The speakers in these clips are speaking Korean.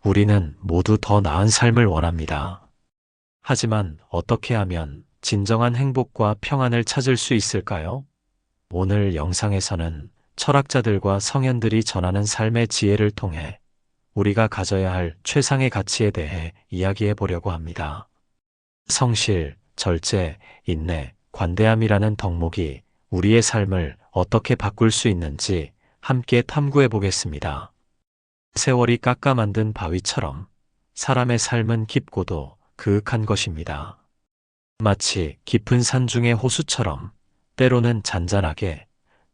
우리는 모두 더 나은 삶을 원합니다. 하지만 어떻게 하면 진정한 행복과 평안을 찾을 수 있을까요? 오늘 영상에서는 철학자들과 성현들이 전하는 삶의 지혜를 통해 우리가 가져야 할 최상의 가치에 대해 이야기해 보려고 합니다. 성실, 절제, 인내, 관대함이라는 덕목이 우리의 삶을 어떻게 바꿀 수 있는지 함께 탐구해 보겠습니다. 세월이 깎아 만든 바위처럼 사람의 삶은 깊고도 그윽한 것입니다. 마치 깊은 산 중의 호수처럼 때로는 잔잔하게,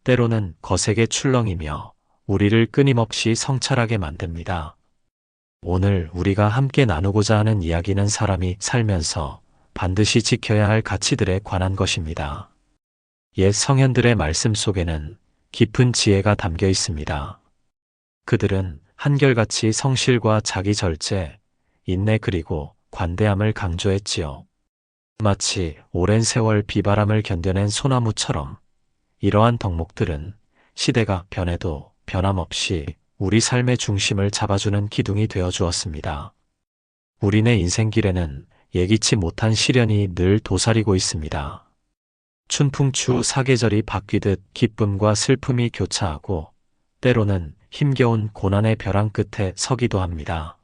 때로는 거세게 출렁이며 우리를 끊임없이 성찰하게 만듭니다. 오늘 우리가 함께 나누고자 하는 이야기는 사람이 살면서 반드시 지켜야 할 가치들에 관한 것입니다. 옛 성현들의 말씀 속에는 깊은 지혜가 담겨 있습니다. 그들은 한결같이 성실과 자기 절제, 인내 그리고 관대함을 강조했지요. 마치 오랜 세월 비바람을 견뎌낸 소나무처럼 이러한 덕목들은 시대가 변해도 변함없이 우리 삶의 중심을 잡아주는 기둥이 되어 주었습니다. 우리네 인생길에는 예기치 못한 시련이 늘 도사리고 있습니다. 춘풍추 사계절이 바뀌듯 기쁨과 슬픔이 교차하고 때로는 힘겨운 고난의 벼랑 끝에 서기도 합니다.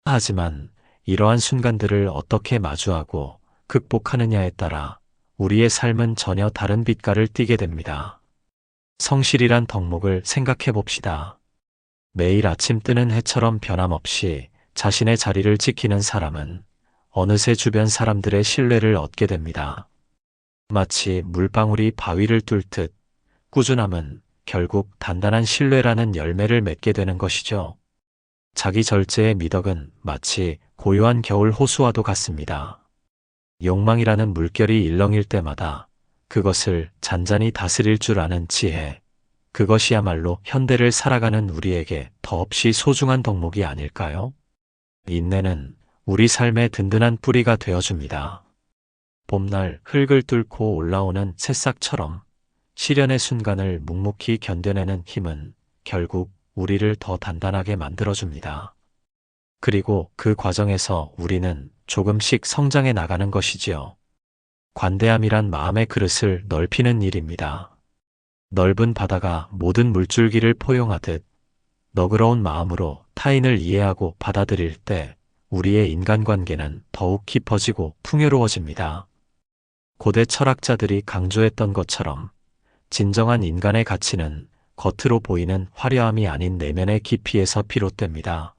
하지만 이러한 순간들을 어떻게 마주하고 극복하느냐에 따라 우리의 삶은 전혀 다른 빛깔을 띠게 됩니다. 성실이란 덕목을 생각해 봅시다. 매일 아침 뜨는 해처럼 변함없이 자신의 자리를 지키는 사람은 어느새 주변 사람들의 신뢰를 얻게 됩니다. 마치 물방울이 바위를 뚫듯 꾸준함은 결국 단단한 신뢰라는 열매를 맺게 되는 것이죠. 자기 절제의 미덕은 마치 고요한 겨울 호수와도 같습니다. 욕망이라는 물결이 일렁일 때마다 그것을 잔잔히 다스릴 줄 아는 지혜, 그것이야말로 현대를 살아가는 우리에게 더없이 소중한 덕목이 아닐까요? 인내는 우리 삶의 든든한 뿌리가 되어줍니다. 봄날 흙을 뚫고 올라오는 새싹처럼 시련의 순간을 묵묵히 견뎌내는 힘은 결국 우리를 더 단단하게 만들어줍니다. 그리고 그 과정에서 우리는 조금씩 성장해 나가는 것이지요. 관대함이란 마음의 그릇을 넓히는 일입니다. 넓은 바다가 모든 물줄기를 포용하듯 너그러운 마음으로 타인을 이해하고 받아들일 때 우리의 인간관계는 더욱 깊어지고 풍요로워집니다. 고대 철학자들이 강조했던 것처럼 진정한 인간의 가치는 겉으로 보이는 화려함이 아닌 내면의 깊이에서 비롯됩니다.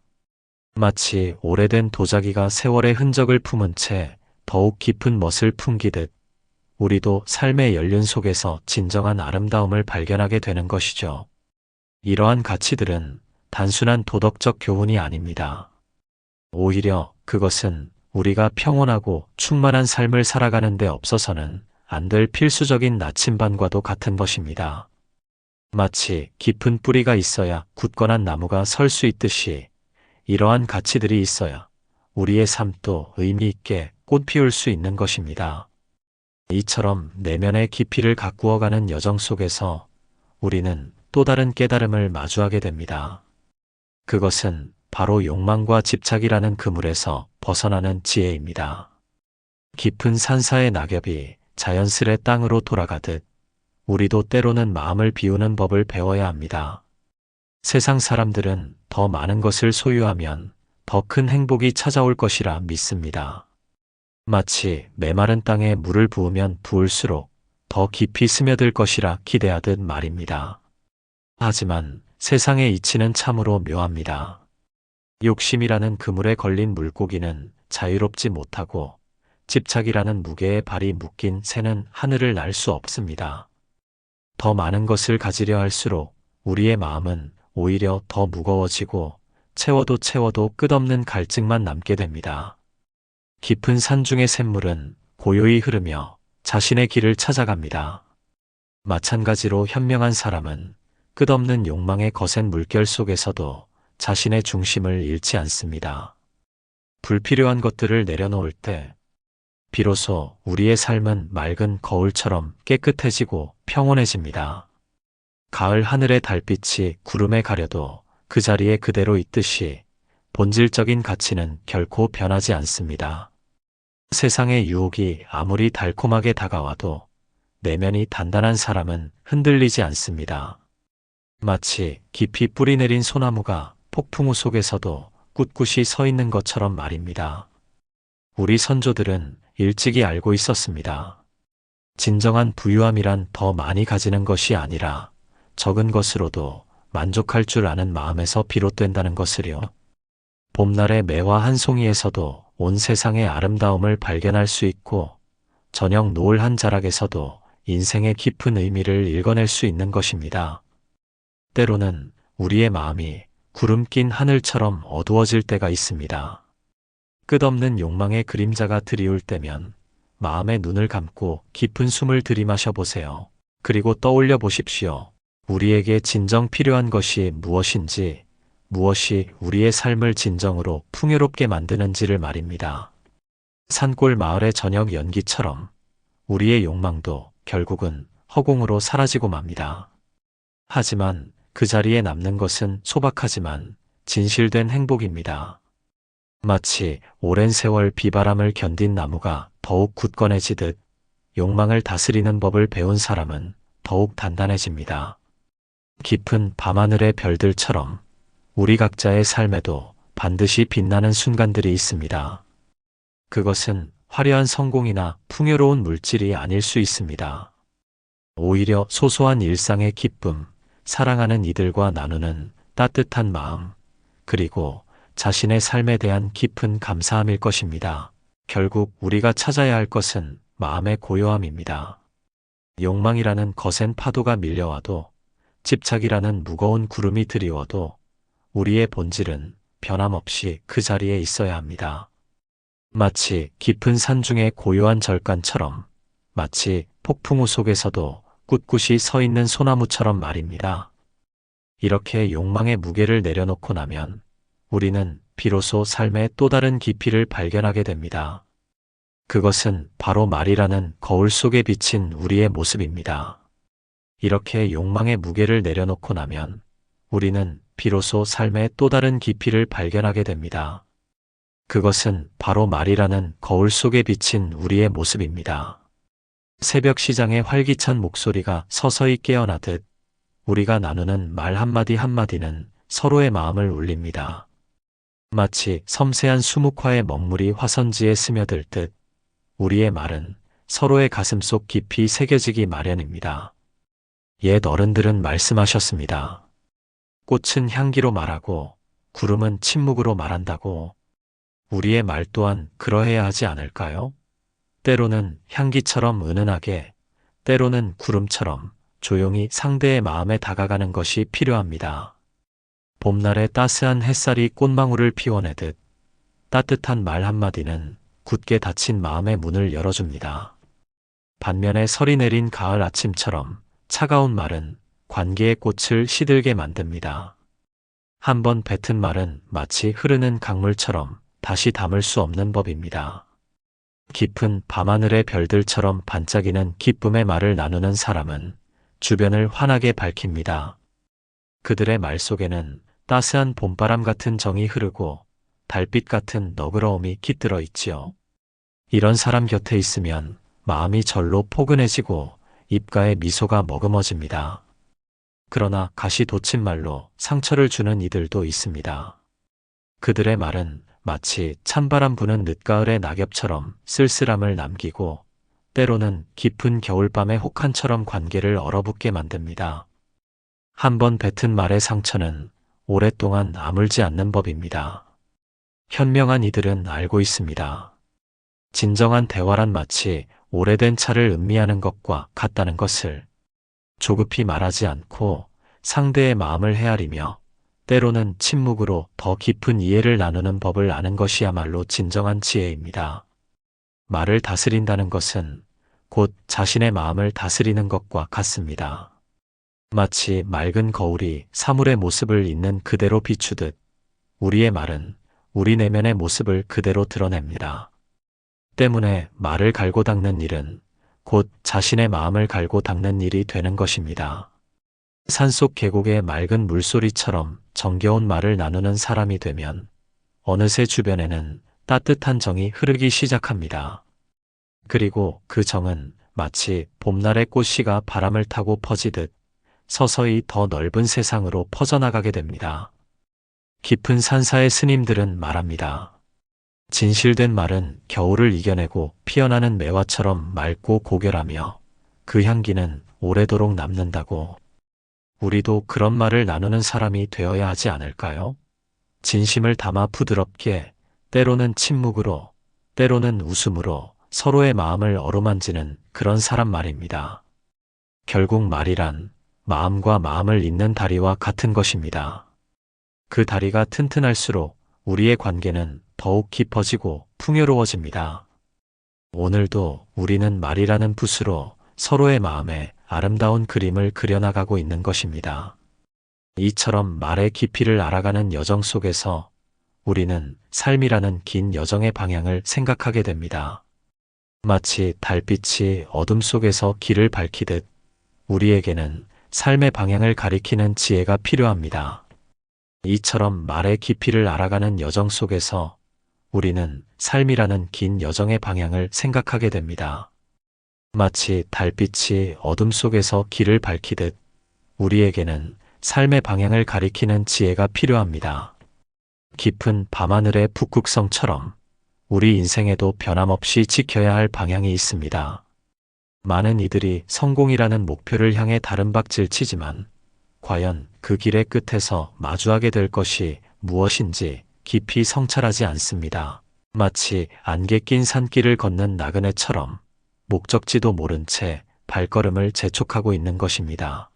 마치 오래된 도자기가 세월의 흔적을 품은 채 더욱 깊은 멋을 풍기듯 우리도 삶의 연륜 속에서 진정한 아름다움을 발견하게 되는 것이죠. 이러한 가치들은 단순한 도덕적 교훈이 아닙니다. 오히려 그것은 우리가 평온하고 충만한 삶을 살아가는 데 없어서는 안 될 필수적인 나침반과도 같은 것입니다. 마치 깊은 뿌리가 있어야 굳건한 나무가 설 수 있듯이 이러한 가치들이 있어야 우리의 삶도 의미 있게 꽃 피울 수 있는 것입니다. 이처럼 내면의 깊이를 가꾸어가는 여정 속에서 우리는 또 다른 깨달음을 마주하게 됩니다. 그것은 바로 욕망과 집착이라는 그물에서 벗어나는 지혜입니다. 깊은 산사의 낙엽이 자연스레 땅으로 돌아가듯 우리도 때로는 마음을 비우는 법을 배워야 합니다. 세상 사람들은 더 많은 것을 소유하면 더 큰 행복이 찾아올 것이라 믿습니다. 마치 메마른 땅에 물을 부으면 부을수록 더 깊이 스며들 것이라 기대하듯 말입니다. 하지만 세상의 이치는 참으로 묘합니다. 욕심이라는 그물에 걸린 물고기는 자유롭지 못하고 집착이라는 무게에 발이 묶인 새는 하늘을 날 수 없습니다. 더 많은 것을 가지려 할수록 우리의 마음은 오히려 더 무거워지고 채워도 끝없는 갈증만 남게 됩니다. 깊은 산중의 샘물은 고요히 흐르며 자신의 길을 찾아갑니다. 마찬가지로 현명한 사람은 끝없는 욕망의 거센 물결 속에서도 자신의 중심을 잃지 않습니다. 불필요한 것들을 내려놓을 때 비로소 우리의 삶은 맑은 거울처럼 깨끗해지고 평온해집니다. 가을 하늘의 달빛이 구름에 가려도 그 자리에 그대로 있듯이 본질적인 가치는 결코 변하지 않습니다. 세상의 유혹이 아무리 달콤하게 다가와도 내면이 단단한 사람은 흔들리지 않습니다. 마치 깊이 뿌리내린 소나무가 폭풍우 속에서도 꿋꿋이 서 있는 것처럼 말입니다. 우리 선조들은 일찍이 알고 있었습니다. 진정한 부유함이란 더 많이 가지는 것이 아니라 적은 것으로도 만족할 줄 아는 마음에서 비롯된다는 것을요. 봄날의 매화 한 송이에서도 온 세상의 아름다움을 발견할 수 있고 저녁 노을 한 자락에서도 인생의 깊은 의미를 읽어낼 수 있는 것입니다. 때로는 우리의 마음이 구름 낀 하늘처럼 어두워질 때가 있습니다. 끝없는 욕망의 그림자가 드리울 때면 마음의 눈을 감고 깊은 숨을 들이마셔 보세요. 그리고 떠올려 보십시오. 우리에게 진정 필요한 것이 무엇인지, 무엇이 우리의 삶을 진정으로 풍요롭게 만드는지를 말입니다. 산골 마을의 저녁 연기처럼 우리의 욕망도 결국은 허공으로 사라지고 맙니다. 하지만 그 자리에 남는 것은 소박하지만 진실된 행복입니다. 마치 오랜 세월 비바람을 견딘 나무가 더욱 굳건해지듯 욕망을 다스리는 법을 배운 사람은 더욱 단단해집니다. 깊은 밤하늘의 별들처럼 우리 각자의 삶에도 반드시 빛나는 순간들이 있습니다. 그것은 화려한 성공이나 풍요로운 물질이 아닐 수 있습니다. 오히려 소소한 일상의 기쁨, 사랑하는 이들과 나누는 따뜻한 마음, 그리고 자신의 삶에 대한 깊은 감사함일 것입니다. 결국 우리가 찾아야 할 것은 마음의 고요함입니다. 욕망이라는 거센 파도가 밀려와도, 집착이라는 무거운 구름이 드리워도 우리의 본질은 변함없이 그 자리에 있어야 합니다. 마치 깊은 산중의 고요한 절간처럼, 마치 폭풍우 속에서도 꿋꿋이 서 있는 소나무처럼 말입니다. 이렇게 욕망의 무게를 내려놓고 나면 우리는 비로소 삶의 또 다른 깊이를 발견하게 됩니다. 그것은 바로 말이라는 거울 속에 비친 우리의 모습입니다. 이렇게 욕망의 무게를 내려놓고 나면 우리는 비로소 삶의 또 다른 깊이를 발견하게 됩니다. 그것은 바로 말이라는 거울 속에 비친 우리의 모습입니다. 새벽 시장의 활기찬 목소리가 서서히 깨어나듯 우리가 나누는 말 한마디 한마디는 서로의 마음을 울립니다. 마치 섬세한 수묵화의 먹물이 화선지에 스며들 듯 우리의 말은 서로의 가슴 속 깊이 새겨지기 마련입니다. 옛 어른들은 말씀하셨습니다. 꽃은 향기로 말하고 구름은 침묵으로 말한다고. 우리의 말 또한 그러해야 하지 않을까요? 때로는 향기처럼 은은하게, 때로는 구름처럼 조용히 상대의 마음에 다가가는 것이 필요합니다. 봄날의 따스한 햇살이 꽃망울을 피워내듯 따뜻한 말 한마디는 굳게 닫힌 마음의 문을 열어줍니다. 반면에 설이 내린 가을 아침처럼 차가운 말은 관계의 꽃을 시들게 만듭니다. 한번 뱉은 말은 마치 흐르는 강물처럼 다시 담을 수 없는 법입니다. 깊은 밤하늘의 별들처럼 반짝이는 기쁨의 말을 나누는 사람은 주변을 환하게 밝힙니다. 그들의 말 속에는 따스한 봄바람 같은 정이 흐르고 달빛 같은 너그러움이 깃들어 있지요. 이런 사람 곁에 있으면 마음이 절로 포근해지고 입가에 미소가 머금어집니다. 그러나 가시 돋친 말로 상처를 주는 이들도 있습니다. 그들의 말은 마치 찬바람 부는 늦가을의 낙엽처럼 쓸쓸함을 남기고 때로는 깊은 겨울밤의 혹한처럼 관계를 얼어붙게 만듭니다. 한번 뱉은 말의 상처는 오랫동안 아물지 않는 법입니다. 현명한 이들은 알고 있습니다. 진정한 대화란 마치 오래된 차를 음미하는 것과 같다는 것을. 조급히 말하지 않고 상대의 마음을 헤아리며 때로는 침묵으로 더 깊은 이해를 나누는 법을 아는 것이야말로 진정한 지혜입니다. 말을 다스린다는 것은 곧 자신의 마음을 다스리는 것과 같습니다. 마치 맑은 거울이 사물의 모습을 있는 그대로 비추듯 우리의 말은 우리 내면의 모습을 그대로 드러냅니다. 때문에 말을 갈고 닦는 일은 곧 자신의 마음을 갈고 닦는 일이 되는 것입니다. 산속 계곡의 맑은 물소리처럼 정겨운 말을 나누는 사람이 되면 어느새 주변에는 따뜻한 정이 흐르기 시작합니다. 그리고 그 정은 마치 봄날의 꽃씨가 바람을 타고 퍼지듯 서서히 더 넓은 세상으로 퍼져나가게 됩니다. 깊은 산사의 스님들은 말합니다. 진실된 말은 겨울을 이겨내고 피어나는 매화처럼 맑고 고결하며 그 향기는 오래도록 남는다고. 우리도 그런 말을 나누는 사람이 되어야 하지 않을까요? 진심을 담아 부드럽게, 때로는 침묵으로, 때로는 웃음으로 서로의 마음을 어루만지는 그런 사람 말입니다. 결국 말이란 마음과 마음을 잇는 다리와 같은 것입니다. 그 다리가 튼튼할수록 우리의 관계는 더욱 깊어지고 풍요로워집니다. 오늘도 우리는 말이라는 붓으로 서로의 마음에 아름다운 그림을 그려나가고 있는 것입니다. 이처럼 말의 깊이를 알아가는 여정 속에서 우리는 삶이라는 긴 여정의 방향을 생각하게 됩니다. 마치 달빛이 어둠 속에서 길을 밝히듯 우리에게는 삶의 방향을 가리키는 지혜가 필요합니다. 이처럼 말의 깊이를 알아가는 여정 속에서 우리는 삶이라는 긴 여정의 방향을 생각하게 됩니다. 마치 달빛이 어둠 속에서 길을 밝히듯 우리에게는 삶의 방향을 가리키는 지혜가 필요합니다. 깊은 밤하늘의 북극성처럼 우리 인생에도 변함없이 지켜야 할 방향이 있습니다. 많은 이들이 성공이라는 목표를 향해 다른박질 치지만 과연 그 길의 끝에서 마주하게 될 것이 무엇인지 깊이 성찰하지 않습니다. 마치 안개 낀 산길을 걷는 나그네처럼 목적지도 모른 채 발걸음을 재촉하고 있는 것입니다.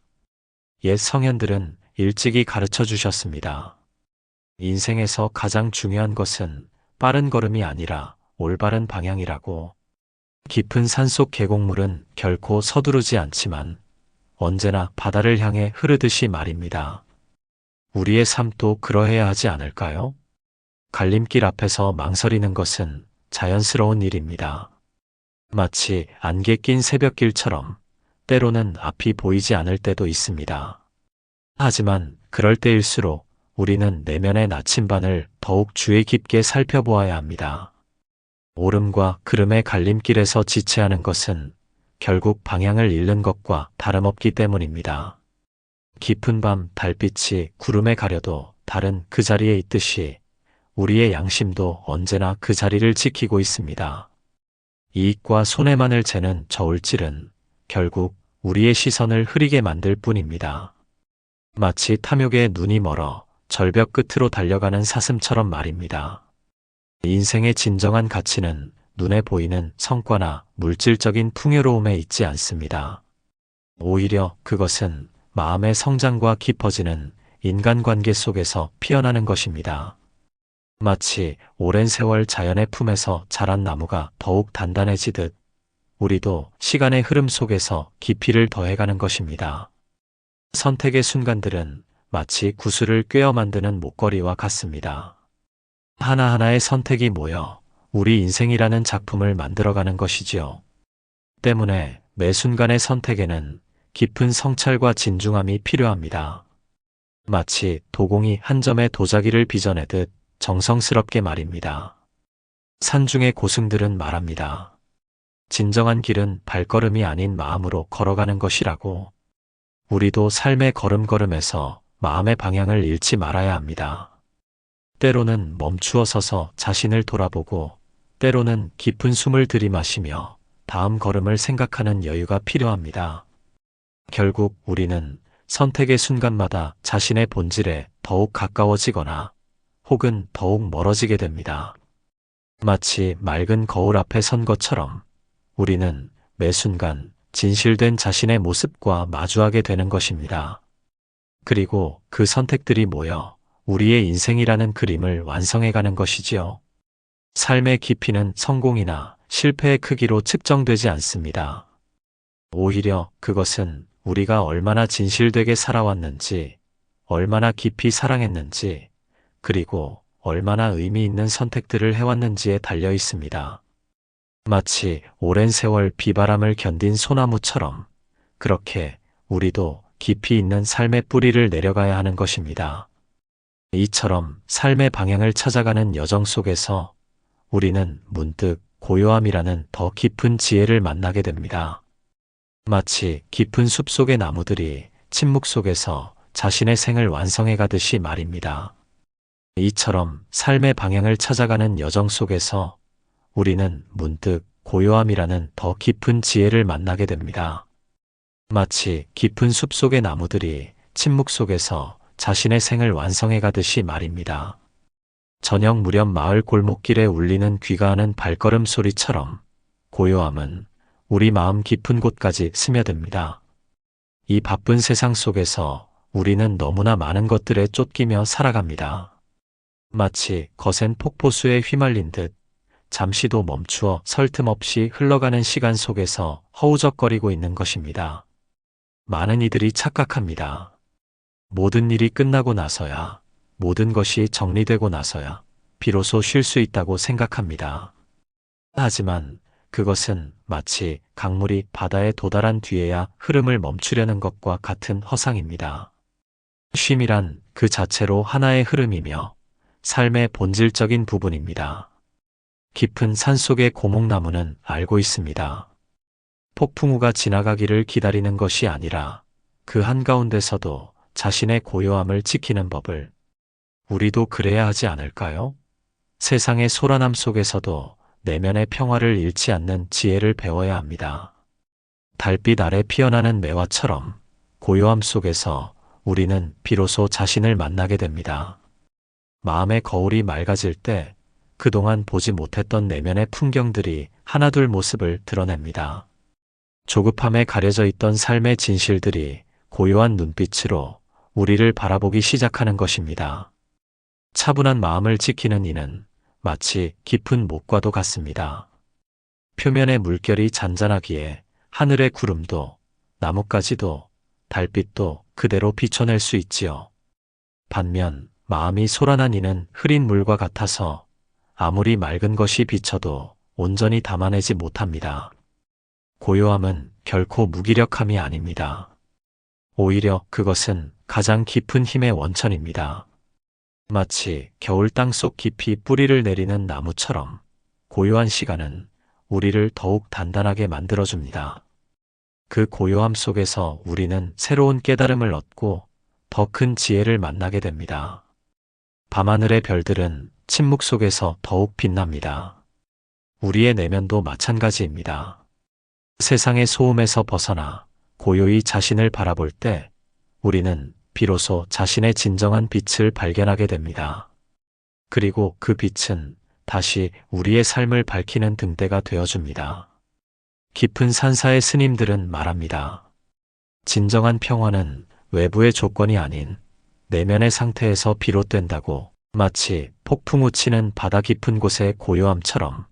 옛 성현들은 일찍이 가르쳐 주셨습니다. 인생에서 가장 중요한 것은 빠른 걸음이 아니라 올바른 방향이라고. 깊은 산속 계곡물은 결코 서두르지 않지만 언제나 바다를 향해 흐르듯이 말입니다. 우리의 삶도 그러해야 하지 않을까요? 갈림길 앞에서 망설이는 것은 자연스러운 일입니다. 마치 안개 낀 새벽길처럼 때로는 앞이 보이지 않을 때도 있습니다. 하지만 그럴 때일수록 우리는 내면의 나침반을 더욱 주의 깊게 살펴보아야 합니다. 오름과 구름의 갈림길에서 지체하는 것은 결국 방향을 잃는 것과 다름없기 때문입니다. 깊은 밤 달빛이 구름에 가려도 달은 그 자리에 있듯이 우리의 양심도 언제나 그 자리를 지키고 있습니다. 이익과 손해만을 재는 저울질은 결국 우리의 시선을 흐리게 만들 뿐입니다. 마치 탐욕에 눈이 멀어 절벽 끝으로 달려가는 사슴처럼 말입니다. 인생의 진정한 가치는 눈에 보이는 성과나 물질적인 풍요로움에 있지 않습니다. 오히려 그것은 마음의 성장과 깊어지는 인간관계 속에서 피어나는 것입니다. 마치 오랜 세월 자연의 품에서 자란 나무가 더욱 단단해지듯 우리도 시간의 흐름 속에서 깊이를 더해가는 것입니다. 선택의 순간들은 마치 구슬을 꿰어 만드는 목걸이와 같습니다. 하나하나의 선택이 모여 우리 인생이라는 작품을 만들어가는 것이지요. 때문에 매 순간의 선택에는 깊은 성찰과 진중함이 필요합니다. 마치 도공이 한 점의 도자기를 빚어내듯 정성스럽게 말입니다. 산중의 고승들은 말합니다. 진정한 길은 발걸음이 아닌 마음으로 걸어가는 것이라고. 우리도 삶의 걸음걸음에서 마음의 방향을 잃지 말아야 합니다. 때로는 멈추어 서서 자신을 돌아보고 때로는 깊은 숨을 들이마시며 다음 걸음을 생각하는 여유가 필요합니다. 결국 우리는 선택의 순간마다 자신의 본질에 더욱 가까워지거나 혹은 더욱 멀어지게 됩니다. 마치 맑은 거울 앞에 선 것처럼 우리는 매 순간 진실된 자신의 모습과 마주하게 되는 것입니다. 그리고 그 선택들이 모여 우리의 인생이라는 그림을 완성해가는 것이지요. 삶의 깊이는 성공이나 실패의 크기로 측정되지 않습니다. 오히려 그것은 우리가 얼마나 진실되게 살아왔는지, 얼마나 깊이 사랑했는지, 그리고 얼마나 의미 있는 선택들을 해왔는지에 달려 있습니다. 마치 오랜 세월 비바람을 견딘 소나무처럼 그렇게 우리도 깊이 있는 삶의 뿌리를 내려가야 하는 것입니다. 이처럼 삶의 방향을 찾아가는 여정 속에서 우리는 문득 고요함이라는 더 깊은 지혜를 만나게 됩니다. 마치 깊은 숲속의 나무들이 침묵 속에서 자신의 생을 완성해 가듯이 말입니다. 이처럼 삶의 방향을 찾아가는 여정 속에서 우리는 문득 고요함이라는 더 깊은 지혜를 만나게 됩니다. 마치 깊은 숲속의 나무들이 침묵 속에서 자신의 생을 완성해 가듯이 말입니다. 저녁 무렵 마을 골목길에 울리는 귀가하는 발걸음 소리처럼 고요함은 우리 마음 깊은 곳까지 스며듭니다. 이 바쁜 세상 속에서 우리는 너무나 많은 것들에 쫓기며 살아갑니다. 마치 거센 폭포수에 휘말린 듯 잠시도 멈추어 설 틈 없이 흘러가는 시간 속에서 허우적거리고 있는 것입니다. 많은 이들이 착각합니다. 모든 일이 끝나고 나서야, 모든 것이 정리되고 나서야 비로소 쉴 수 있다고 생각합니다. 하지만 그것은 마치 강물이 바다에 도달한 뒤에야 흐름을 멈추려는 것과 같은 허상입니다. 쉼이란 그 자체로 하나의 흐름이며 삶의 본질적인 부분입니다. 깊은 산속의 고목나무는 알고 있습니다. 폭풍우가 지나가기를 기다리는 것이 아니라 그 한가운데서도 자신의 고요함을 지키는 법을 우리도 그래야 하지 않을까요? 세상의 소란함 속에서도 내면의 평화를 잃지 않는 지혜를 배워야 합니다. 달빛 아래 피어나는 매화처럼 고요함 속에서 우리는 비로소 자신을 만나게 됩니다. 마음의 거울이 맑아질 때 그동안 보지 못했던 내면의 풍경들이 하나둘 모습을 드러냅니다. 조급함에 가려져 있던 삶의 진실들이 고요한 눈빛으로 우리를 바라보기 시작하는 것입니다. 차분한 마음을 지키는 이는 마치 깊은 목과도 같습니다. 표면의 물결이 잔잔하기에 하늘의 구름도 나뭇가지도 달빛도 그대로 비춰낼 수 있지요. 반면 마음이 소란한 이는 흐린 물과 같아서 아무리 맑은 것이 비쳐도 온전히 담아내지 못합니다. 고요함은 결코 무기력함이 아닙니다. 오히려 그것은 가장 깊은 힘의 원천입니다. 마치 겨울 땅속 깊이 뿌리를 내리는 나무처럼 고요한 시간은 우리를 더욱 단단하게 만들어줍니다. 그 고요함 속에서 우리는 새로운 깨달음을 얻고 더 큰 지혜를 만나게 됩니다. 밤하늘의 별들은 침묵 속에서 더욱 빛납니다. 우리의 내면도 마찬가지입니다. 세상의 소음에서 벗어나 고요히 자신을 바라볼 때 우리는 비로소 자신의 진정한 빛을 발견하게 됩니다. 그리고 그 빛은 다시 우리의 삶을 밝히는 등대가 되어줍니다. 깊은 산사의 스님들은 말합니다. 진정한 평화는 외부의 조건이 아닌 내면의 상태에서 비롯된다고. 마치 폭풍우 치는 바다 깊은 곳의 고요함처럼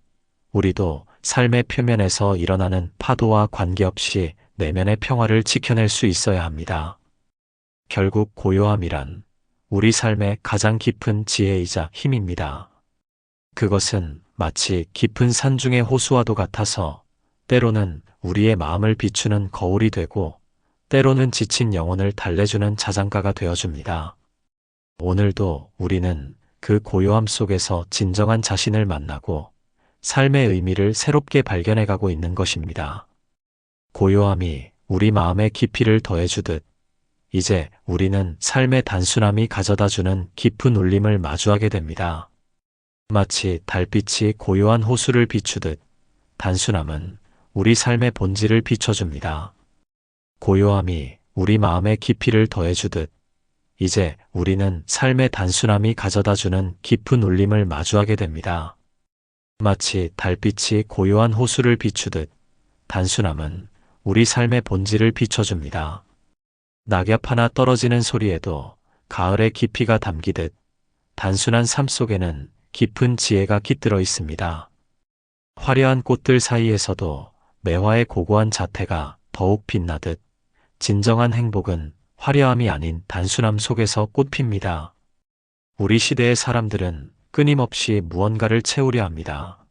우리도 삶의 표면에서 일어나는 파도와 관계없이 내면의 평화를 지켜낼 수 있어야 합니다. 결국 고요함이란 우리 삶의 가장 깊은 지혜이자 힘입니다. 그것은 마치 깊은 산중의 호수와도 같아서 때로는 우리의 마음을 비추는 거울이 되고 때로는 지친 영혼을 달래주는 자장가가 되어줍니다. 오늘도 우리는 그 고요함 속에서 진정한 자신을 만나고 삶의 의미를 새롭게 발견해가고 있는 것입니다. 고요함이 우리 마음의 깊이를 더해주듯 이제 우리는 삶의 단순함이 가져다주는 깊은 울림을 마주하게 됩니다. 마치 달빛이 고요한 호수를 비추듯 단순함은 우리 삶의 본질을 비춰줍니다. 고요함이 우리 마음의 깊이를 더해주듯 이제 우리는 삶의 단순함이 가져다주는 깊은 울림을 마주하게 됩니다. 마치 달빛이 고요한 호수를 비추듯 단순함은 우리 삶의 본질을 비춰줍니다. 낙엽 하나 떨어지는 소리에도 가을의 깊이가 담기듯 단순한 삶 속에는 깊은 지혜가 깃들어 있습니다. 화려한 꽃들 사이에서도 매화의 고고한 자태가 더욱 빛나듯 진정한 행복은 화려함이 아닌 단순함 속에서 꽃핍니다. 우리 시대의 사람들은 끊임없이 무언가를 채우려 합니다.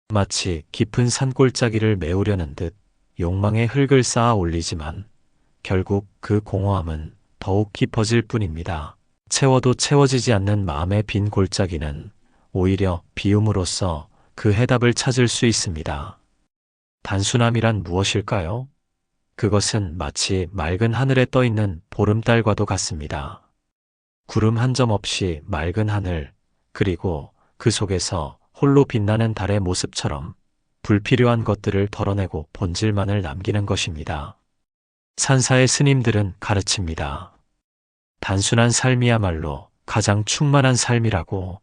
마치 깊은 산골짜기를 메우려는 듯 욕망의 흙을 쌓아 올리지만 결국 그 공허함은 더욱 깊어질 뿐입니다. 채워도 채워지지 않는 마음의 빈 골짜기는 오히려 비움으로써 그 해답을 찾을 수 있습니다. 단순함이란 무엇일까요? 그것은 마치 맑은 하늘에 떠 있는 보름달과도 같습니다. 구름 한 점 없이 맑은 하늘, 그리고 그 속에서 홀로 빛나는 달의 모습처럼 불필요한 것들을 덜어내고 본질만을 남기는 것입니다. 산사의 스님들은 가르칩니다. 단순한 삶이야말로 가장 충만한 삶이라고.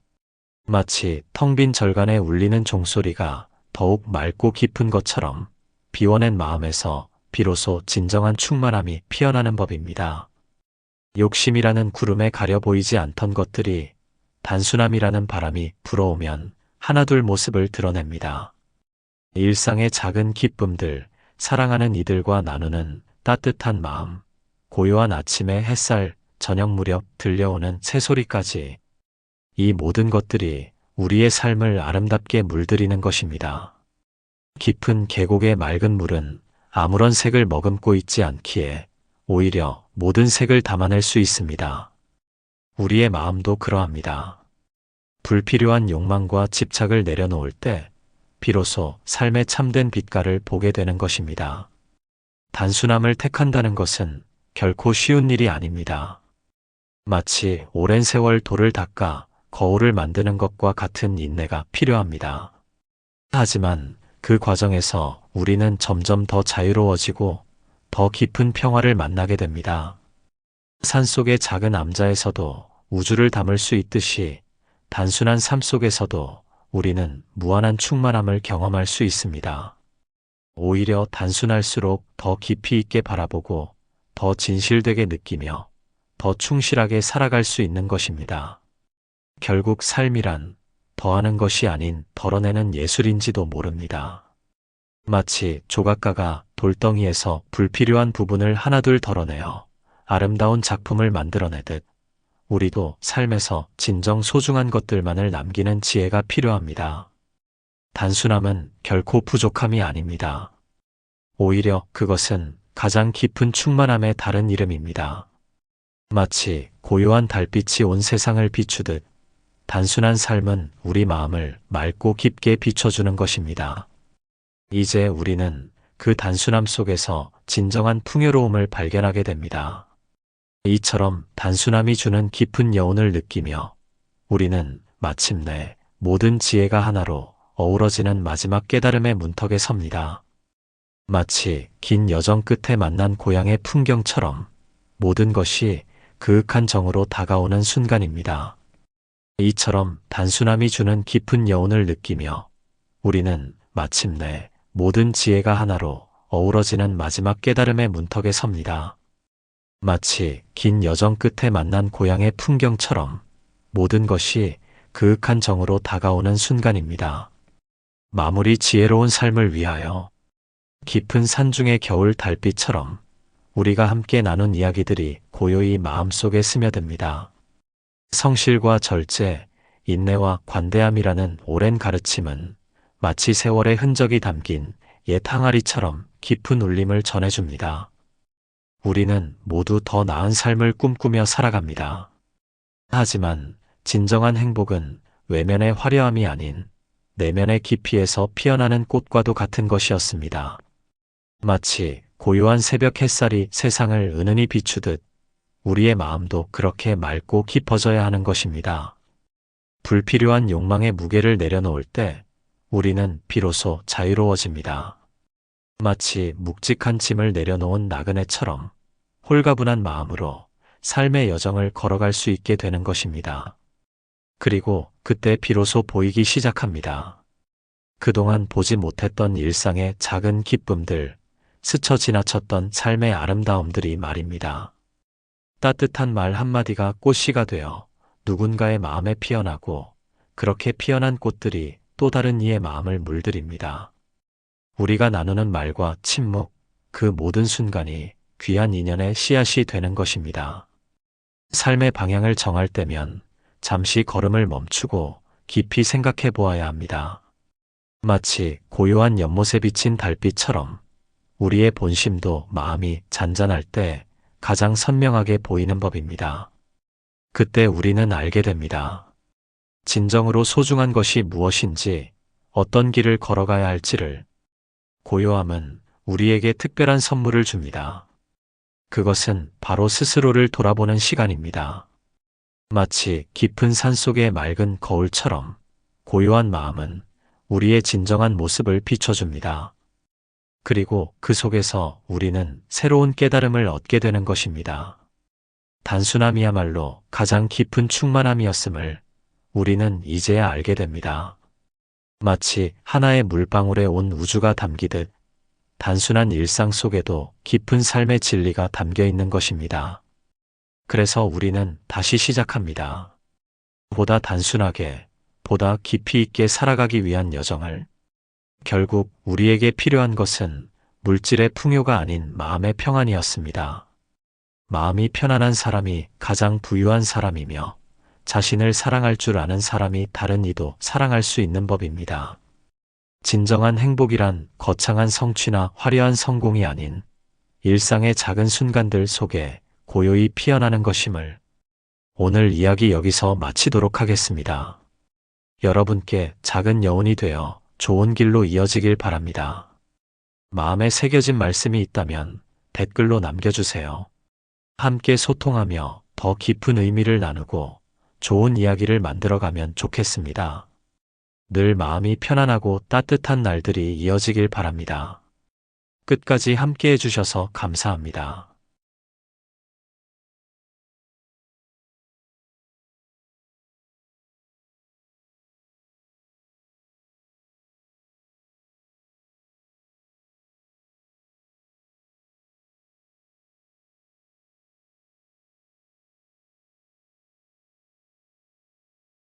마치 텅 빈 절간에 울리는 종소리가 더욱 맑고 깊은 것처럼 비워낸 마음에서 비로소 진정한 충만함이 피어나는 법입니다. 욕심이라는 구름에 가려 보이지 않던 것들이 단순함이라는 바람이 불어오면 하나둘 모습을 드러냅니다. 일상의 작은 기쁨들, 사랑하는 이들과 나누는 따뜻한 마음, 고요한 아침의 햇살, 저녁 무렵 들려오는 새소리까지, 이 모든 것들이 우리의 삶을 아름답게 물들이는 것입니다. 깊은 계곡의 맑은 물은 아무런 색을 머금고 있지 않기에 오히려 모든 색을 담아낼 수 있습니다. 우리의 마음도 그러합니다. 불필요한 욕망과 집착을 내려놓을 때 비로소 삶의 참된 빛깔을 보게 되는 것입니다. 단순함을 택한다는 것은 결코 쉬운 일이 아닙니다. 마치 오랜 세월 돌을 닦아 거울을 만드는 것과 같은 인내가 필요합니다. 하지만 그 과정에서 우리는 점점 더 자유로워지고 더 깊은 평화를 만나게 됩니다. 산속의 작은 암자에서도 우주를 담을 수 있듯이 단순한 삶 속에서도 우리는 무한한 충만함을 경험할 수 있습니다. 오히려 단순할수록 더 깊이 있게 바라보고 더 진실되게 느끼며 더 충실하게 살아갈 수 있는 것입니다. 결국 삶이란 더하는 것이 아닌 덜어내는 예술인지도 모릅니다. 마치 조각가가 돌덩이에서 불필요한 부분을 하나둘 덜어내어 아름다운 작품을 만들어내듯 우리도 삶에서 진정 소중한 것들만을 남기는 지혜가 필요합니다. 단순함은 결코 부족함이 아닙니다. 오히려 그것은 가장 깊은 충만함의 다른 이름입니다. 마치 고요한 달빛이 온 세상을 비추듯 단순한 삶은 우리 마음을 맑고 깊게 비춰주는 것입니다. 이제 우리는 그 단순함 속에서 진정한 풍요로움을 발견하게 됩니다. 이처럼 단순함이 주는 깊은 여운을 느끼며 우리는 마침내 모든 지혜가 하나로 어우러지는 마지막 깨달음의 문턱에 섭니다. 마치 긴 여정 끝에 만난 고향의 풍경처럼 모든 것이 그윽한 정으로 다가오는 순간입니다. 이처럼 단순함이 주는 깊은 여운을 느끼며 우리는 마침내 모든 지혜가 하나로 어우러지는 마지막 깨달음의 문턱에 섭니다. 마치 긴 여정 끝에 만난 고향의 풍경처럼 모든 것이 그윽한 정으로 다가오는 순간입니다. 마무리 지혜로운 삶을 위하여. 깊은 산중의 겨울 달빛처럼 우리가 함께 나눈 이야기들이 고요히 마음속에 스며듭니다. 성실과 절제, 인내와 관대함이라는 오랜 가르침은 마치 세월의 흔적이 담긴 옛 항아리처럼 깊은 울림을 전해줍니다. 우리는 모두 더 나은 삶을 꿈꾸며 살아갑니다. 하지만 진정한 행복은 외면의 화려함이 아닌 내면의 깊이에서 피어나는 꽃과도 같은 것이었습니다. 마치 고요한 새벽 햇살이 세상을 은은히 비추듯 우리의 마음도 그렇게 맑고 깊어져야 하는 것입니다. 불필요한 욕망의 무게를 내려놓을 때 우리는 비로소 자유로워집니다. 마치 묵직한 짐을 내려놓은 나그네처럼 홀가분한 마음으로 삶의 여정을 걸어갈 수 있게 되는 것입니다. 그리고 그때 비로소 보이기 시작합니다. 그동안 보지 못했던 일상의 작은 기쁨들, 스쳐 지나쳤던 삶의 아름다움들이 말입니다. 따뜻한 말 한마디가 꽃씨가 되어 누군가의 마음에 피어나고 그렇게 피어난 꽃들이 또 다른 이의 마음을 물들입니다. 우리가 나누는 말과 침묵, 그 모든 순간이 귀한 인연의 씨앗이 되는 것입니다. 삶의 방향을 정할 때면 잠시 걸음을 멈추고 깊이 생각해 보아야 합니다. 마치 고요한 연못에 비친 달빛처럼 우리의 본심도 마음이 잔잔할 때 가장 선명하게 보이는 법입니다. 그때 우리는 알게 됩니다. 진정으로 소중한 것이 무엇인지, 어떤 길을 걸어가야 할지를. 고요함은 우리에게 특별한 선물을 줍니다. 그것은 바로 스스로를 돌아보는 시간입니다. 마치 깊은 산속의 맑은 거울처럼 고요한 마음은 우리의 진정한 모습을 비춰줍니다. 그리고 그 속에서 우리는 새로운 깨달음을 얻게 되는 것입니다. 단순함이야말로 가장 깊은 충만함이었음을 우리는 이제야 알게 됩니다. 마치 하나의 물방울에 온 우주가 담기듯 단순한 일상 속에도 깊은 삶의 진리가 담겨 있는 것입니다. 그래서 우리는 다시 시작합니다. 보다 단순하게, 보다 깊이 있게 살아가기 위한 여정을. 결국 우리에게 필요한 것은 물질의 풍요가 아닌 마음의 평안이었습니다. 마음이 편안한 사람이 가장 부유한 사람이며 자신을 사랑할 줄 아는 사람이 다른 이도 사랑할 수 있는 법입니다. 진정한 행복이란 거창한 성취나 화려한 성공이 아닌 일상의 작은 순간들 속에 고요히 피어나는 것임을. 오늘 이야기 여기서 마치도록 하겠습니다. 여러분께 작은 여운이 되어 좋은 길로 이어지길 바랍니다. 마음에 새겨진 말씀이 있다면 댓글로 남겨주세요. 함께 소통하며 더 깊은 의미를 나누고 좋은 이야기를 만들어가면 좋겠습니다. 늘 마음이 편안하고 따뜻한 날들이 이어지길 바랍니다. 끝까지 함께 해주셔서 감사합니다.